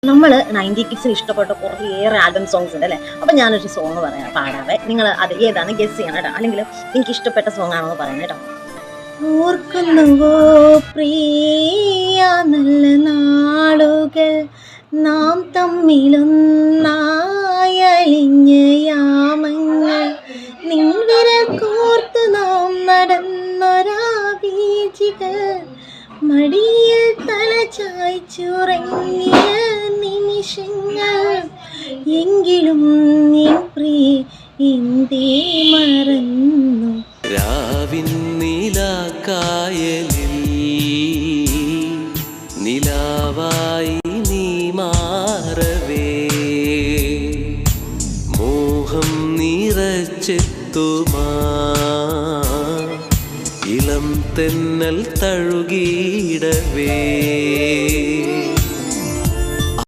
നമ്മൾ 90 കിഡ്സിന് ഇഷ്ടപ്പെട്ട കുറേയേറെ ആൽബം സോങ്സ് ഉണ്ട് അല്ലേ. അപ്പം ഞാനൊരു സോങ് പാടാവേ. നിങ്ങൾ അത് ഏതാണ് ഗസ് ചെയ്യണം കേട്ടോ. അല്ലെങ്കിൽ എനിക്ക് ഇഷ്ടപ്പെട്ട സോങ് ആണെന്ന് പറയണം കേട്ടോ. ഓർക്കുന്നുവോ പ്രിയ നല്ല നാളുകൾ, നാം തമ്മിലൊന്നായലിഞ്ഞ യാമങ്ങൾ, നിൻവിരൽ കോർത്തു നാം നടന്നൊരാ വീഴ്ചകൾ, മടിയിൽ തല ചായ്ച്ചുറങ്ങിയ നിമിഷങ്ങൾ, എങ്കിലും നീ പ്രിയ എന്തേ മറന്നു. രാവിൻ നീലാക്കായലിൽ നിലാവായി നീ മാറവേ, മോഹം നിറച്ചെത്തുമാ ഇളം തെന്നൽ തഴുകിയിടവേ.